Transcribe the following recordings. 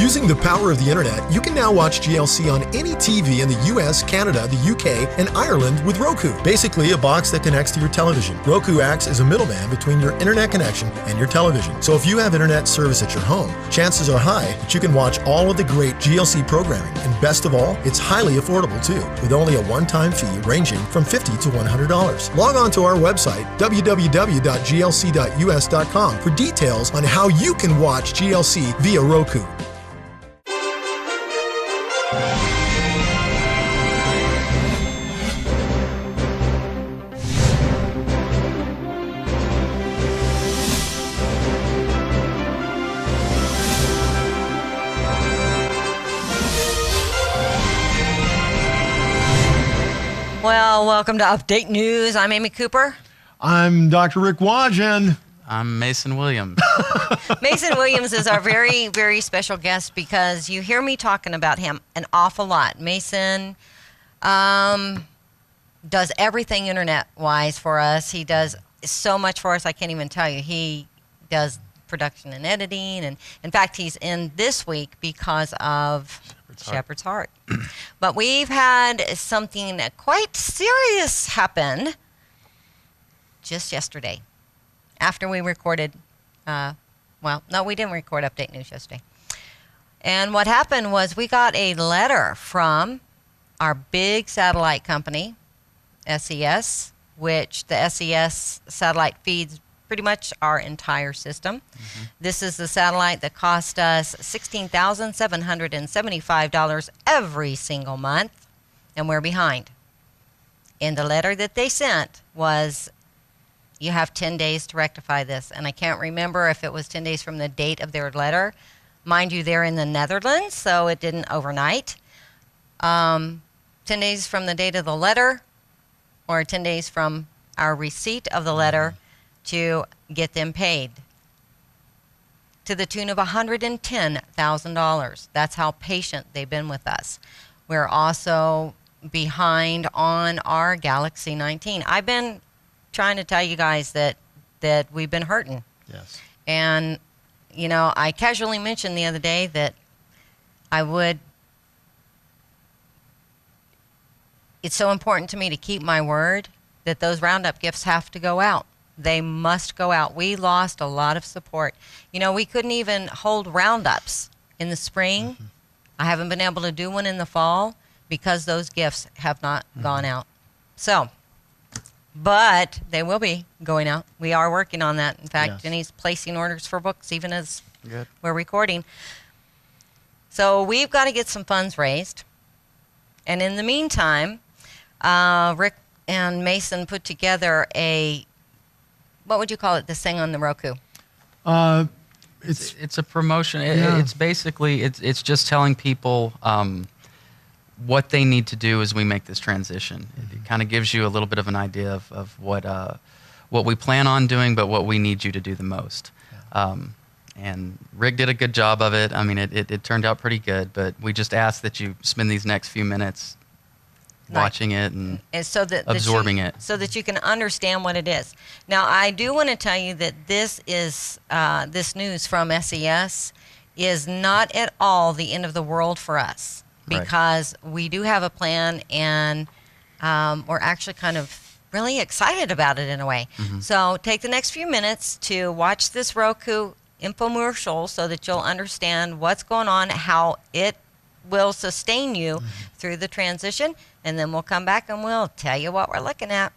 Using the power of the internet, you can now watch GLC on any TV in the US, Canada, the UK, and Ireland with Roku. Basically, a box that connects to your television. Roku acts as a middleman between your internet connection and your television. So if you have internet service at your home, chances are high that you can watch all of the great GLC programming. And best of all, it's highly affordable too, with only a one-time fee ranging from $50 to $100. Log on to our website, www.glc.us.com, for details on how you can watch GLC via Roku. Well, welcome to Update News. I'm Amy Cooper. I'm Dr. Rick Wagen. I'm Mason Williams. Mason Williams is our very, very special guest because you hear me talking about him an awful lot. Mason does everything internet-wise for us. He does so much for us, I can't even tell you. He does production and editing, and in fact, he's in this week because of Shepherd's Heart. But we've had something quite serious happen just yesterday after we recorded, we didn't record Update News yesterday. And what happened was we got a letter from our big satellite company, SES, which the SES satellite feeds pretty much our entire system. Mm-hmm. This is the satellite that cost us $16,775 every single month, and we're behind. And the letter that they sent was, you have 10 days to rectify this. And I can't remember if it was 10 days from the date of their letter. Mind you, they're in the Netherlands, so it didn't overnight. 10 days from the date of the letter, or 10 days from our receipt of the letter, to get them paid to the tune of $110,000. That's how patient they've been with us. We're also behind on our Galaxy 19. I've been trying to tell you guys that we've been hurting. Yes. And, you know, I casually mentioned the other day that it's so important to me to keep my word that those Roundup gifts have to go out. They must go out. We lost a lot of support. You know, we couldn't even hold roundups in the spring. Mm-hmm. I haven't been able to do one in the fall because those gifts have not gone out. So, but they will be going out. We are working on that. In fact, yes. Jenny's placing orders for books even as we're recording. So we've got to get some funds raised. And in the meantime, Rick and Mason put together what would you call it, this thing on the Roku? It's a promotion. It's basically, it's just telling people what they need to do as we make this transition. Mm-hmm. It kind of gives you a little bit of an idea of what we plan on doing, but what we need you to do the most. Yeah. And Rick did a good job of it. I mean, it turned out pretty good, but we just ask that you spend these next few minutes watching it and so absorbing it, so that you can understand what it is. Now, I do want to tell you that this is this news from SES is not at all the end of the world for us, because we do have a plan, and we're actually kind of really excited about it in a way. Mm-hmm. So take the next few minutes to watch this Roku infomercial so that you'll understand what's going on, how it will sustain you through the transition, and then we'll come back and we'll tell you what we're looking at.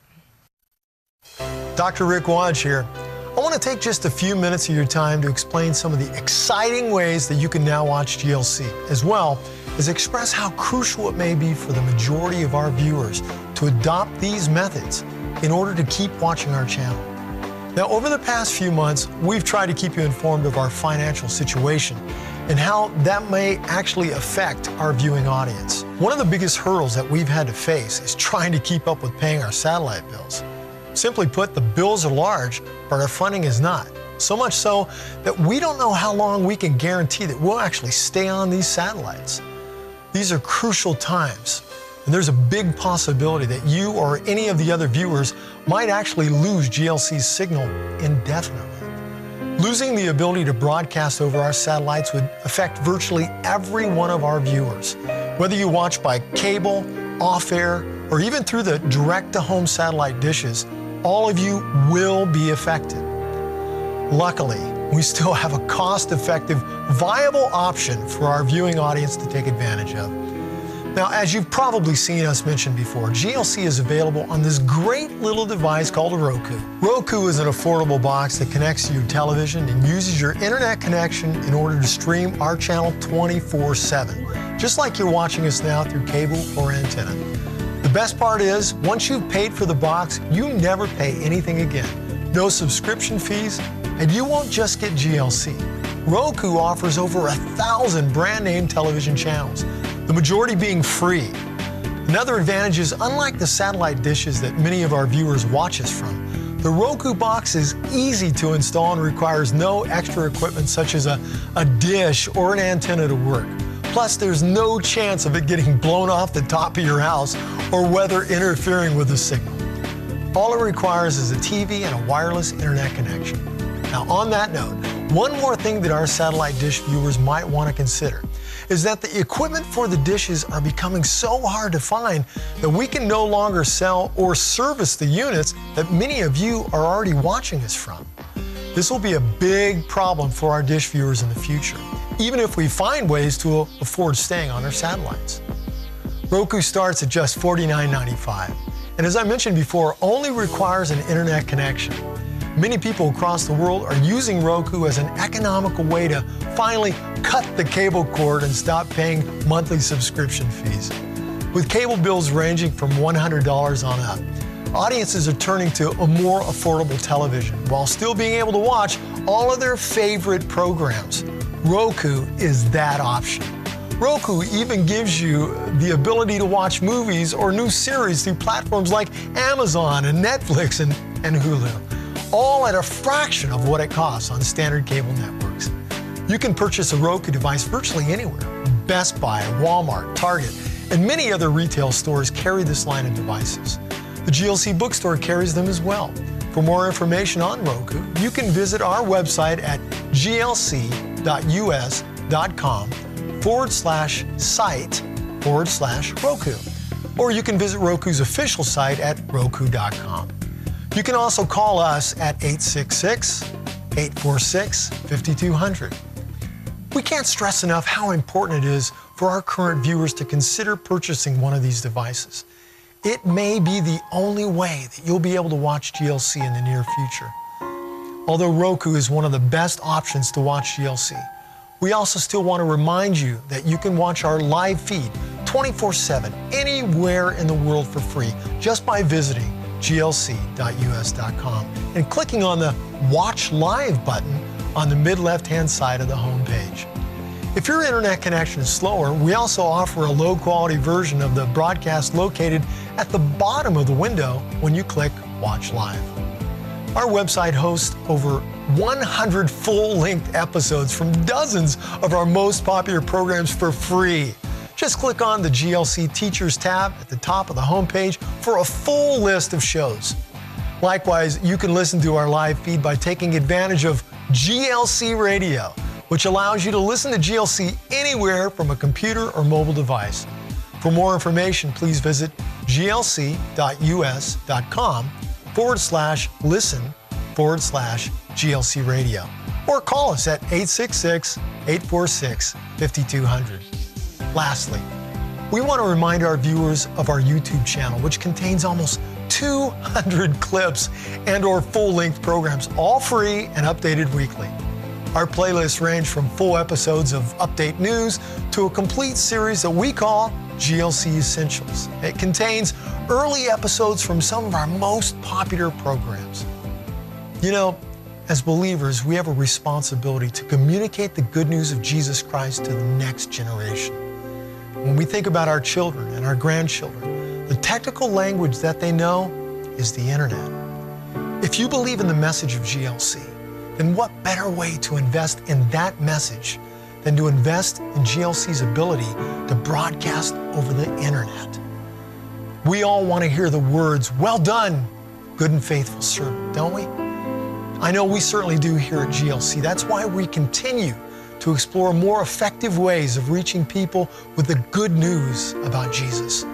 Dr. Rick Wadge here. I want to take just a few minutes of your time to explain some of the exciting ways that you can now watch GLC, as well as express how crucial it may be for the majority of our viewers to adopt these methods in order to keep watching our channel. Now, over the past few months, we've tried to keep you informed of our financial situation and how that may actually affect our viewing audience. One of the biggest hurdles that we've had to face is trying to keep up with paying our satellite bills. Simply put, the bills are large, but our funding is not. So much so that we don't know how long we can guarantee that we'll actually stay on these satellites. These are crucial times, and there's a big possibility that you or any of the other viewers might actually lose GLC's signal indefinitely. Losing the ability to broadcast over our satellites would affect virtually every one of our viewers. Whether you watch by cable, off-air, or even through the direct-to-home satellite dishes, all of you will be affected. Luckily, we still have a cost-effective, viable option for our viewing audience to take advantage of. Now, as you've probably seen us mention before, GLC is available on this great little device called a Roku. Roku is an affordable box that connects to your television and uses your internet connection in order to stream our channel 24/7, just like you're watching us now through cable or antenna. The best part is, once you've paid for the box, you never pay anything again. No subscription fees, and you won't just get GLC. Roku offers over 1,000 brand name television channels, the majority being free. Another advantage is, unlike the satellite dishes that many of our viewers watch us from, the Roku box is easy to install and requires no extra equipment such as a dish or an antenna to work. Plus, there's no chance of it getting blown off the top of your house or weather interfering with the signal. All it requires is a TV and a wireless internet connection. Now, on that note, one more thing that our satellite dish viewers might want to consider is that the equipment for the dishes are becoming so hard to find that we can no longer sell or service the units that many of you are already watching us from. This will be a big problem for our dish viewers in the future, even if we find ways to afford staying on our satellites. Roku starts at just $49.95, and as I mentioned before, only requires an internet connection. Many people across the world are using Roku as an economical way to finally cut the cable cord and stop paying monthly subscription fees. With cable bills ranging from $100 on up, audiences are turning to a more affordable television while still being able to watch all of their favorite programs. Roku is that option. Roku even gives you the ability to watch movies or new series through platforms like Amazon and Netflix and Hulu, all at a fraction of what it costs on standard cable networks. You can purchase a Roku device virtually anywhere. Best Buy, Walmart, Target, and many other retail stores carry this line of devices. The GLC bookstore carries them as well. For more information on Roku, you can visit our website at glc.us.com/site/Roku. Or you can visit Roku's official site at roku.com. You can also call us at 866-846-5200. We can't stress enough how important it is for our current viewers to consider purchasing one of these devices. It may be the only way that you'll be able to watch GLC in the near future. Although Roku is one of the best options to watch GLC, we also still want to remind you that you can watch our live feed 24/7 anywhere in the world for free just by visiting glc.us.com and clicking on the Watch Live button on the mid-left-hand side of the home page. If your internet connection is slower, we also offer a low-quality version of the broadcast located at the bottom of the window when you click Watch Live. Our website hosts over 100 full-length episodes from dozens of our most popular programs for free. Just click on the GLC Teachers tab at the top of the homepage for a full list of shows. Likewise, you can listen to our live feed by taking advantage of GLC Radio, which allows you to listen to GLC anywhere from a computer or mobile device. For more information, please visit glc.us.com/listen/GLC Radio, or call us at 866-846-5200. Lastly, we want to remind our viewers of our YouTube channel, which contains almost 200 clips and/or full-length programs, all free and updated weekly. Our playlists range from full episodes of update news to a complete series that we call GLC Essentials. It contains early episodes from some of our most popular programs. You know, as believers, we have a responsibility to communicate the good news of Jesus Christ to the next generation. When we think about our children and our grandchildren, the technical language that they know is the internet. If you believe in the message of GLC, then what better way to invest in that message than to invest in GLC's ability to broadcast over the internet? We all want to hear the words, "Well done, good and faithful servant," don't we? I know we certainly do here at GLC. That's why we continue to explore more effective ways of reaching people with the good news about Jesus.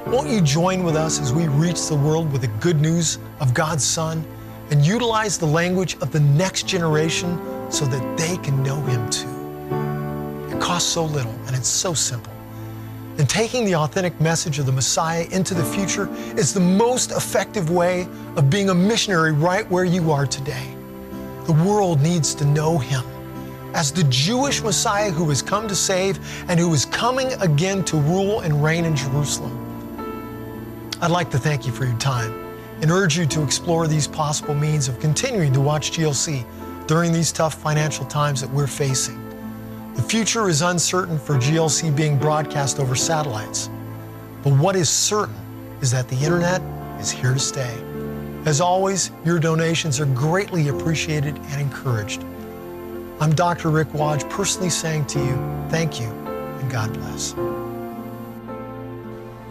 Won't you join with us as we reach the world with the good news of God's Son and utilize the language of the next generation so that they can know Him too? It costs so little and it's so simple. And taking the authentic message of the Messiah into the future is the most effective way of being a missionary right where you are today. The world needs to know Him as the Jewish Messiah who has come to save and who is coming again to rule and reign in Jerusalem. I'd like to thank you for your time and urge you to explore these possible means of continuing to watch GLC during these tough financial times that we're facing. The future is uncertain for GLC being broadcast over satellites, but what is certain is that the internet is here to stay. As always, your donations are greatly appreciated and encouraged. I'm Dr. Rick Wadge, personally saying to you, thank you and God bless.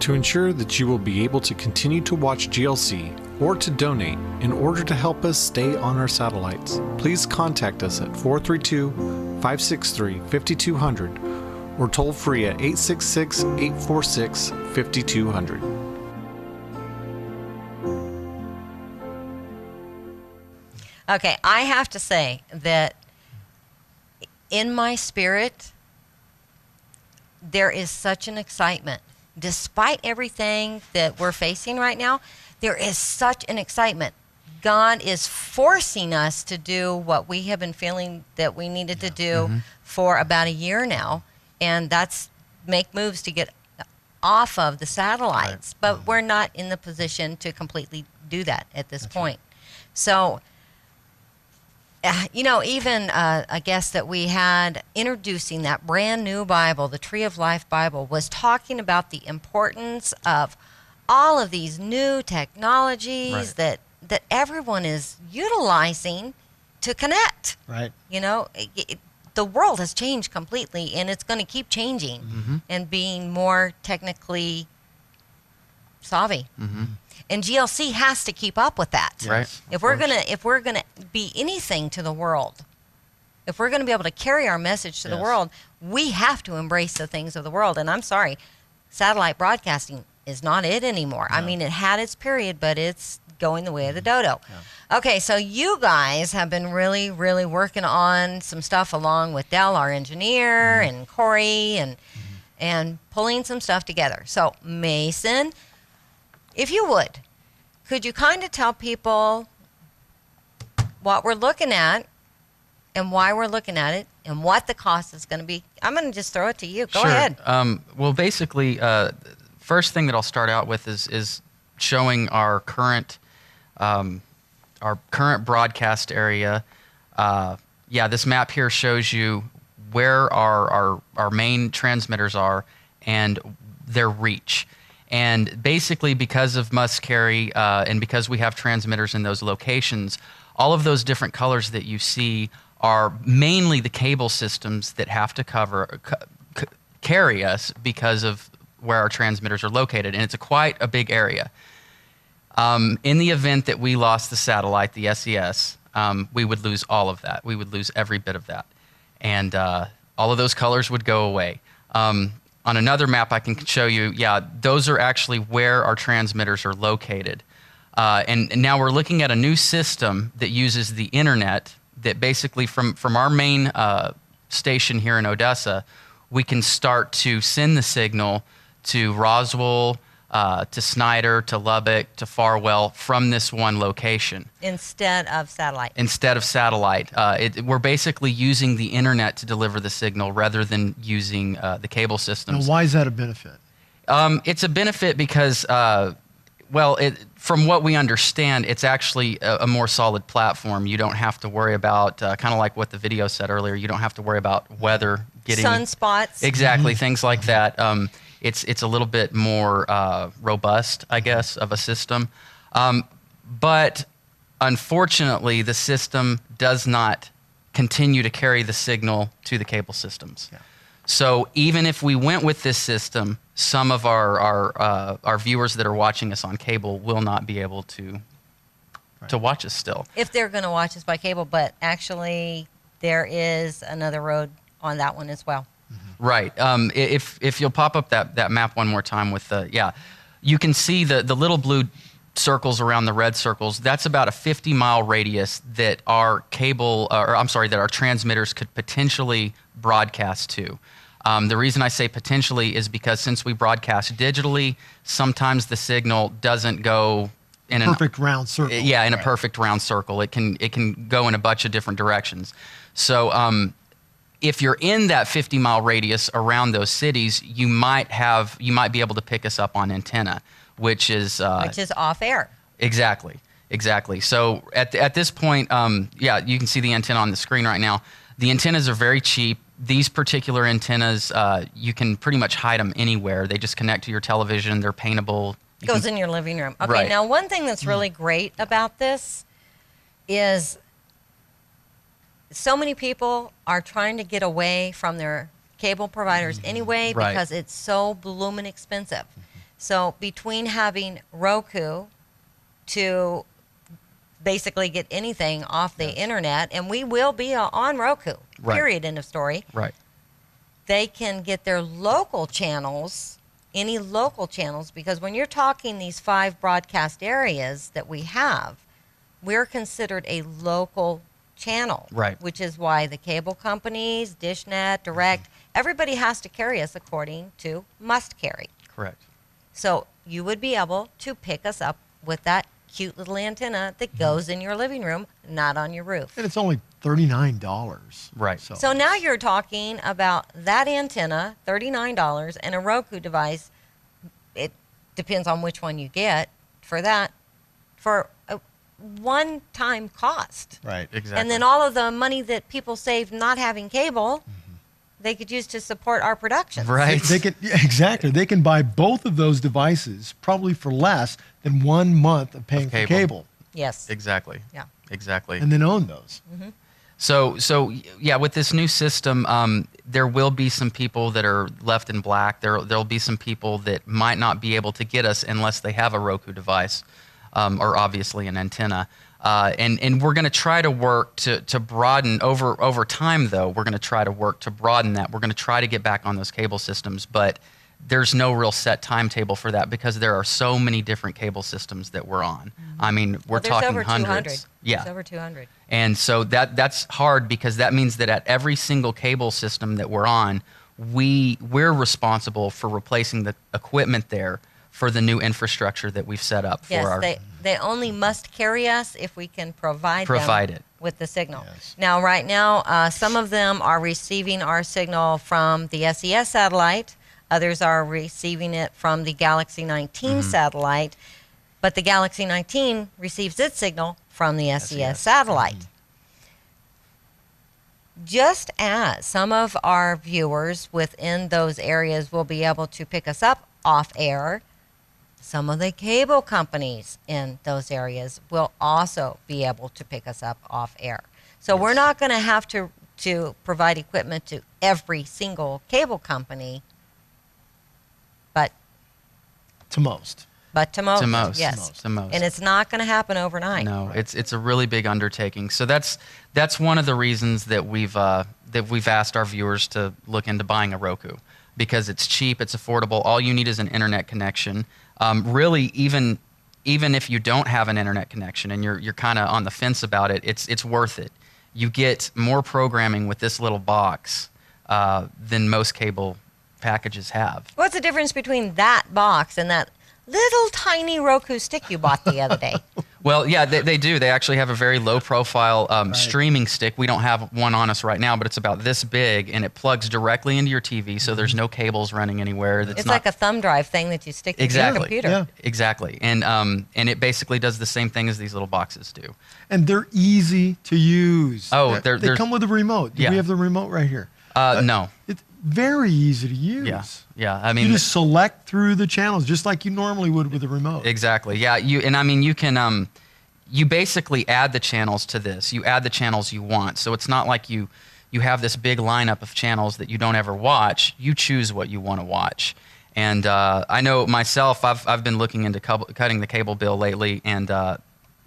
To ensure that you will be able to continue to watch GLC or to donate in order to help us stay on our satellites, please contact us at 432-563-5200 or toll free at 866-846-5200. Okay, I have to say that in my spirit, there is such an excitement. Despite everything that we're facing right now, there is such an excitement. God is forcing us to do what we have been feeling that we needed to do for about a year now, and that's make moves to get off of the satellites. Right. But we're not in the position to completely do that at this point. So, even a guest that we had introducing that brand new Bible, the Tree of Life Bible, was talking about the importance of all of these new technologies that everyone is utilizing to connect. Right. The world has changed completely, and it's going to keep changing and being more technically savvy. And GLC has to keep up with that. Right. If we're gonna be anything to the world, if we're gonna be able to carry our message to the world, we have to embrace the things of the world. And I'm sorry, satellite broadcasting is not it anymore. No. I mean, it had its period, but it's going the way of the dodo. Yeah. Okay, so you guys have been really, really working on some stuff along with Dell, our engineer, and Corey, and pulling some stuff together. So Mason, if you would, could you kind of tell people what we're looking at and why we're looking at it and what the cost is going to be? I'm going to just throw it to you. Go ahead. Well, basically, first thing that I'll start out with is showing our current broadcast area. This map here shows you where our main transmitters are and their reach. And basically, because of must carry and because we have transmitters in those locations, all of those different colors that you see are mainly the cable systems that have to carry us because of where our transmitters are located. And it's quite a big area. In the event that we lost the satellite, the SES, we would lose all of that. We would lose every bit of that. And all of those colors would go away. On another map, I can show you, those are actually where our transmitters are located. And now we're looking at a new system that uses the internet that basically from our main station here in Odessa, we can start to send the signal to Roswell, to Snyder, to Lubbock, to Farwell from this one location. Instead of satellite. We're basically using the internet to deliver the signal rather than using the cable systems. Now, why is that a benefit? It's a benefit because, from what we understand, it's actually a more solid platform. You don't have to worry about, kind of like what the video said earlier, you don't have to worry about weather getting... Sunspots. Exactly, things like that. It's a little bit more robust, I guess, of a system. But unfortunately, the system does not continue to carry the signal to the cable systems. Yeah. So even if we went with this system, some of our viewers that are watching us on cable will not be able to to watch us still. If they're going to watch us by cable, but actually there is another road on that one as well. Right. If you'll pop up that map one more time with you can see the little blue circles around the red circles. That's about a 50-mile radius that our that our transmitters could potentially broadcast to. The reason I say potentially is because since we broadcast digitally, sometimes the signal doesn't go in perfect round circle. Yeah, in a perfect round circle. It can go in a bunch of different directions. So if you're in that 50-mile radius around those cities, you might be able to pick us up on antenna, which is off air. Exactly. So at this point, you can see the antenna on the screen right now. The antennas are very cheap. These particular antennas, you can pretty much hide them anywhere. They just connect to your television. They're paintable. Goes in your living room. Okay, Right. Now one thing that's really great about this is so many people are trying to get away from their cable providers anyway Right. because it's so bloomin' expensive. So between having Roku to basically get anything off the internet, and we will be on Roku, Right. period, end of story. Right. They can get their local channels, any local channels, because when you're talking these 5 broadcast areas that we have, we're considered a local channel. Right. Which is why the cable companies, DishNet, Direct, everybody has to carry us according to must carry. Correct. So you would be able to pick us up with that cute little antenna that goes in your living room, not on your roof. And it's only $39. Right. So now you're talking about that antenna, $39, and a Roku device. It depends on which one you get for that, for a one-time cost. Right. Exactly. And then all of the money that people save not having cable, they could use to support our productions. Right. They can exactly. They can buy both of those devices probably for less than 1 month of paying for cable, Yes. Exactly. Yeah. Exactly. and then own those. So yeah, with this new system, there will be some people that are left in black. There'll be some people that might not be able to get us unless they have a Roku device, or obviously an antenna. And we're going to try to work to broaden over time. Though we're going to try to work to broaden that. We're going to try to get back on those cable systems, but there's no real set timetable for that because there are so many different cable systems that we're on. I mean, we're There's talking over 200. hundreds. Yeah. There's over 200. And so that's hard because that means that at every single cable system that we're on, we're responsible for replacing the equipment there for the new infrastructure that we've set up for our. Yes, they only must carry us if we can provide Provide them it. with the signal. Yes. Now, right now, some of them are receiving our signal from the SES satellite. Others are receiving it from the Galaxy 19 satellite. But the Galaxy 19 receives its signal from the SES satellite. Just as some of our viewers within those areas will be able to pick us up off air, some of the cable companies in those areas will also be able to pick us up off air. So we're not going to have to provide equipment to every single cable company, but To most. to most. To most. Yes. To most. And it's not going to happen overnight. No, it's a really big undertaking. So that's one of the reasons that we've asked our viewers to look into buying a Roku, because it's cheap, it's affordable. All you need is an internet connection. Really, even if you don't have an internet connection and you're kind of on the fence about it, it's worth it. You get more programming with this little box than most cable packages have. What's the difference between that box and that little tiny Roku stick you bought the other day? Well, yeah, they do. They actually have a very low-profile streaming stick. We don't have one on us right now, but it's about this big, and it plugs directly into your TV, so there's no cables running anywhere. It's like a thumb drive thing that you stick into your computer. Yeah. Exactly. And it basically does the same thing as these little boxes do. And they're easy to use. Oh, they come with a remote. Do Yeah. we have the remote right here? No. It's very easy to use. Yeah. I You mean, just select through the channels just like you normally would with a remote. exactly. Yeah. You can you basically add the channels to this. You add the channels you want. So it's not like you have this big lineup of channels that you don't ever watch. You choose what you want to watch. And I know myself, I've been looking into cutting the cable bill lately, and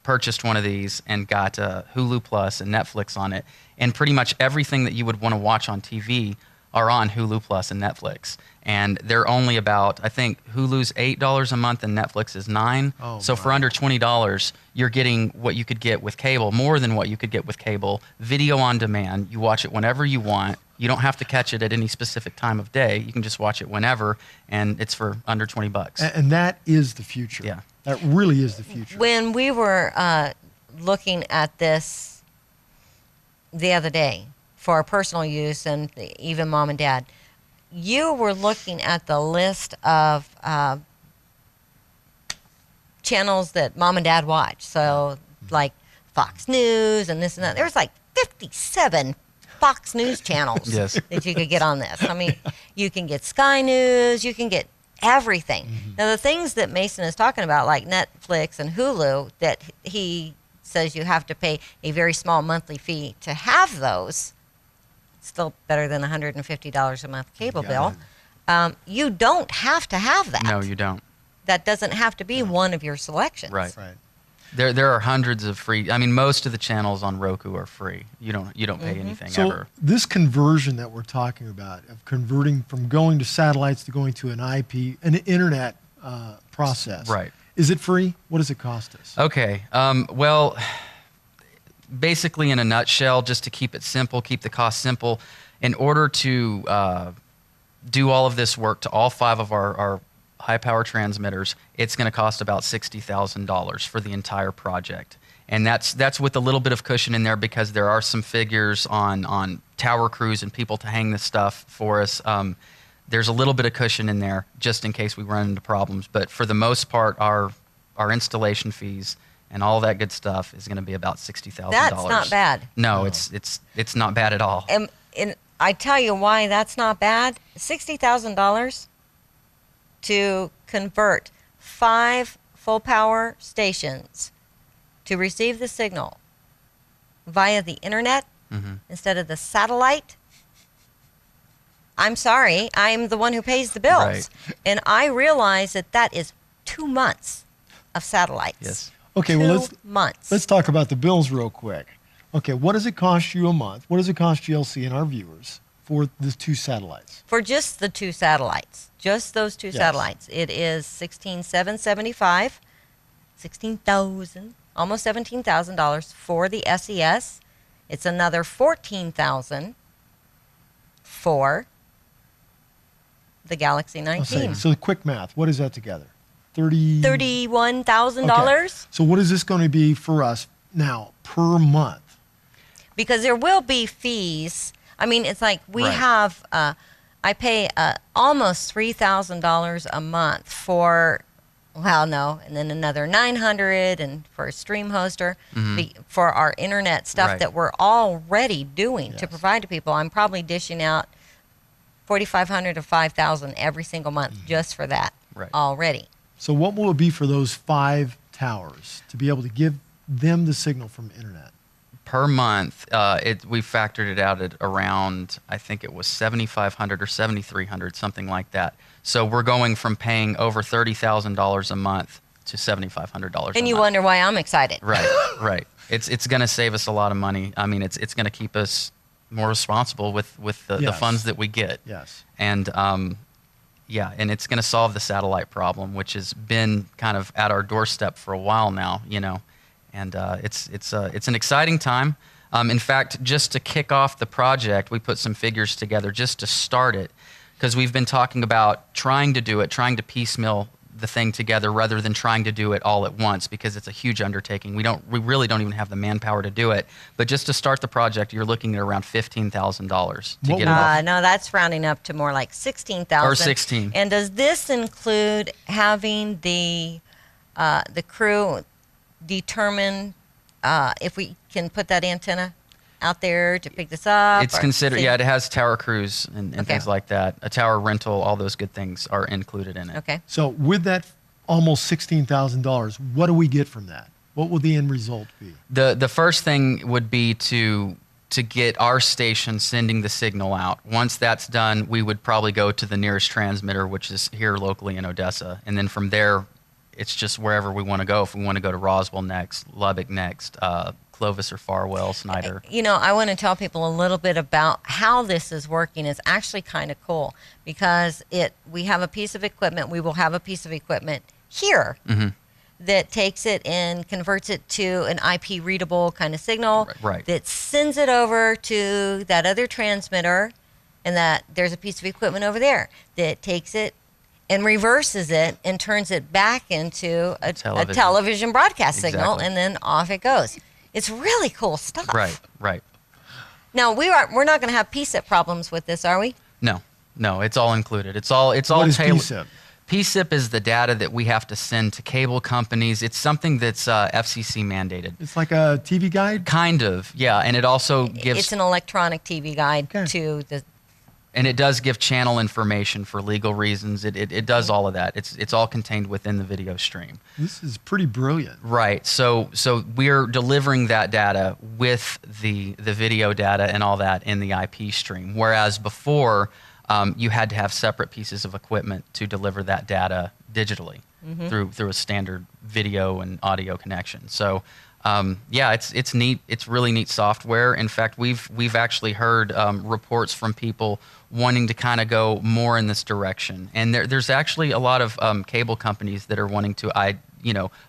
purchased one of these and got Hulu Plus and Netflix on it, and pretty much everything that you would want to watch on TV are on Hulu Plus and Netflix. And they're only about, I think Hulu's $8 a month and Netflix is $9. Oh, so for wow. under $20, you're getting what you could get with cable, more than what you could get with cable. Video on demand. You watch it whenever you want. You don't have to catch it at any specific time of day. You can just watch it whenever, and it's for under $20. And that is the future. Yeah. That really is the future. When we were looking at this the other day for our personal use and even Mom and Dad, you were looking at the list of channels that Mom and Dad watch. So like Fox News and this and that. There's like 57 Fox News channels Yes. that you could get on this. I mean, you can get Sky News, you can get everything. Now, the things that Mason is talking about, like Netflix and Hulu, that he says you have to pay a very small monthly fee to have those, still better than $150 a month cable bill. You don't have to have that. No, you don't. That doesn't have to be one of your selections. Right. Right. There are hundreds of free. I mean, most of the channels on Roku are free. You don't pay anything So ever. this conversion that we're talking about, of converting from going to satellites to going to an internet process. Right. Is it free? What does it cost us? Okay. Well, basically, in a nutshell, just to keep it simple, keep the cost simple, in order to do all of this work to all 5 of our high-power transmitters, it's going to cost about $60,000 for the entire project. And that's with a little bit of cushion in there, because there are some figures on tower crews and people to hang this stuff for us. There's a little bit of cushion in there just in case we run into problems. But for the most part, our installation fees and all that good stuff is going to be about $60,000. That's not bad. No, it's not bad at all. And I tell you why that's not bad. $60,000 to convert 5 full power stations to receive the signal via the internet instead of the satellite. I'm sorry, I'm the one who pays the bills. Right. And I realize that is 2 months of satellites. Yes. Okay, 2 well, months. let's talk about the bills real quick. Okay, what does it cost you a month? What does it cost GLC and our viewers for the 2 satellites? For just the 2 satellites, just those 2 Yes. satellites, it is $16,775, $16,000, almost $17,000 for the SES. It's another $14,000 for the Galaxy I'll say, 19. so quick math, what is that together? $31,000 Okay. So what is this going to be for us now per month? because there will be fees. I mean, it's like we Right. have. I pay almost $3,000 a month for. Well, no, and then another $900 and for a stream hoster for our internet stuff Right. that we're already doing to Yes. provide to people. I'm probably dishing out $4,500 to $5,000 every single month just for that Right. already. So what will it be for those 5 towers to be able to give them the signal from internet? Per month, we factored it out at around, I think it was $7,500 or $7,300, something like that. So we're going from paying over $30,000 a month to $7,500 And a you month. wonder why I'm excited. Right, right. It's going to save us a lot of money. I mean, it's going to keep us more responsible with the Yes. funds that we get. Yes. And yeah, and it's going to solve the satellite problem, which has been kind of at our doorstep for a while now, you know. And it's an exciting time. In fact, just to kick off the project, we put some figures together just to start it, because we've been talking about trying to piecemeal the thing together rather than trying to do it all at once, because it's a huge undertaking. We really don't even have the manpower to do it. But just to start the project, you're looking at around $15,000 to What get it would- off. No, that's rounding up to more like 16,000. Or 16. And does this include having the crew determine if we can put that antenna out there to pick this up? It's or considered, see- yeah, it has tower crews and Okay. things like that. A tower rental, all those good things are included in it. Okay. So with that almost $16,000, what do we get from that? What will the end result be? The first thing would be to get our station sending the signal out. Once that's done, we would probably go to the nearest transmitter, which is here locally in Odessa. And then from there, it's just wherever we want to go. If we want to go to Roswell next, Lubbock next, Clovis or Farwell, Snyder. I want to tell people a little bit about how this is working. It's actually kind of cool because we have a piece of equipment. We will have a piece of equipment here that takes it and converts it to an IP readable kind of signal. Right. That sends it over to that other transmitter, and that there's a piece of equipment over there that takes it and reverses it and turns it back into a television broadcast signal, and then off it goes. It's really cool stuff. Right. Now we're not going to have PSIP problems with this, are we? No, it's all included. It's all What is tailored. PSIP? PSIP is the data that we have to send to cable companies. It's something that's FCC mandated. It's like a TV guide? Kind of, yeah. And it also gives... It's an electronic TV guide to the... And it does give channel information for legal reasons. It does all of that. It's all contained within the video stream. This is pretty brilliant. Right. So we're delivering that data with the video data and all that in the IP stream. Whereas before, you had to have separate pieces of equipment to deliver that data digitally through a standard video and audio connection. So it's neat. It's really neat software. In fact, we've actually heard reports from people wanting to kind of go more in this direction. And there's actually a lot of cable companies that are wanting to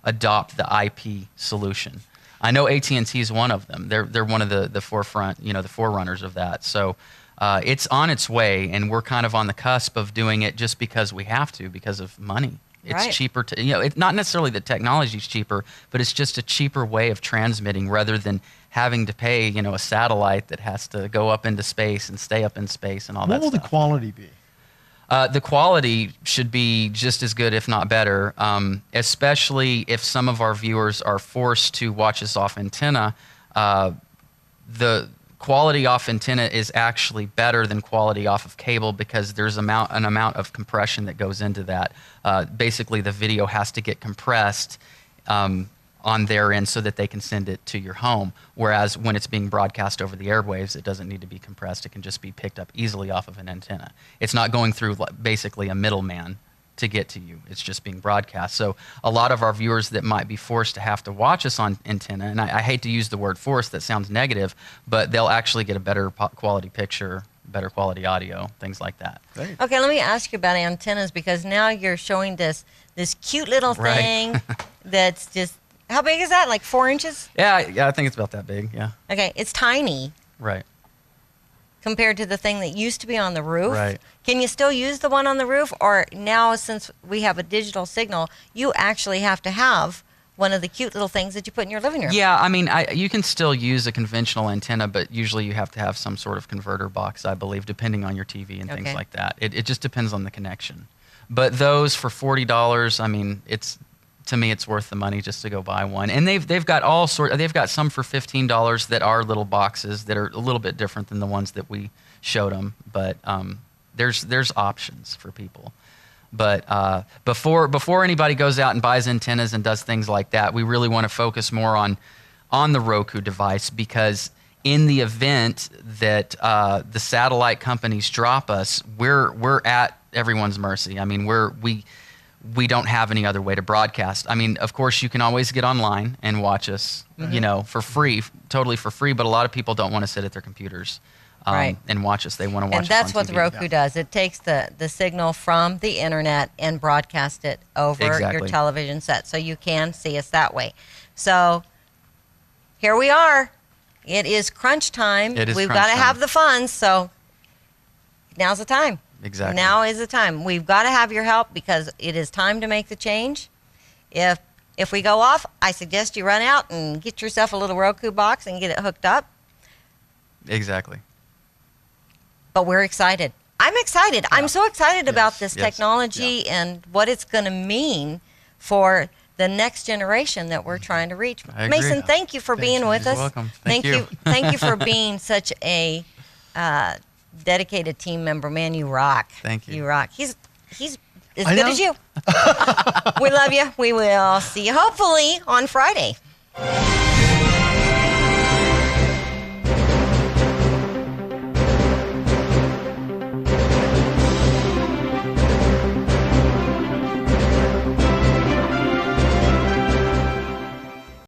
adopt the IP solution. I know AT&T is one of them. They're one of the forefront, the forerunners of that. So it's on its way, and we're kind of on the cusp of doing it just because we have to, because of money. It's cheaper to, it's not necessarily the technology is cheaper, but it's just a cheaper way of transmitting rather than having to pay, a satellite that has to go up into space and stay up in space and all that stuff. What will the quality be? The quality should be just as good, if not better, especially if some of our viewers are forced to watch us off antenna. The quality off antenna is actually better than quality off of cable because there's an amount of compression that goes into that. Basically, the video has to get compressed on their end so that they can send it to your home. Whereas when it's being broadcast over the airwaves, it doesn't need to be compressed. It can just be picked up easily off of an antenna. It's not going through basically a middleman to get to you. It's just being broadcast. So a lot of our viewers that might be forced to have to watch us on antenna, and I hate to use the word forced, that sounds negative, but they'll actually get a better quality picture, better quality audio, things like that. Hey. Okay, let me ask you about antennas because now you're showing this cute little thing that's just, how big is that? Like 4 inches? Yeah, I think it's about that big, yeah. Okay, it's tiny. Right. Compared to the thing that used to be on the roof. Right. Can you still use the one on the roof? Or now, since we have a digital signal, you actually have to have one of the cute little things that you put in your living room? Yeah, I mean, you can still use a conventional antenna, but usually you have to have some sort of converter box, I believe, depending on your TV and things like that. It just depends on the connection. But those for $40, I mean, to me, it's worth the money just to go buy one. And they've got all sorts. They've got some for $15 that are little boxes that are a little bit different than the ones that we showed them. But there's options for people. But before anybody goes out and buys antennas and does things like that, we really want to focus more on the Roku device because in the event that the satellite companies drop us, we're at everyone's mercy. I mean, we don't have any other way to broadcast. I mean, of course, you can always get online and watch us, for free, totally for free. But a lot of people don't want to sit at their computers and watch us. They want to watch us on TV. And that's what the Roku does. It takes the signal from the internet and broadcasts it over your television set. So you can see us that way. So here we are. It is crunch time. We've got to have the funds. So now's the time. Exactly. Now is the time. We've got to have your help because it is time to make the change. If we go off, I suggest you run out and get yourself a little Roku box and get it hooked up. Exactly. But we're excited. I'm excited. Yeah. I'm so excited about this technology and what it's going to mean for the next generation that we're trying to reach. Mason, thank you for being with us. You're welcome. Thank you. Thank you for being such a dedicated team member. Man, you rock. Thank you. You rock. He's as good as you. We love you. We will see you hopefully on Friday.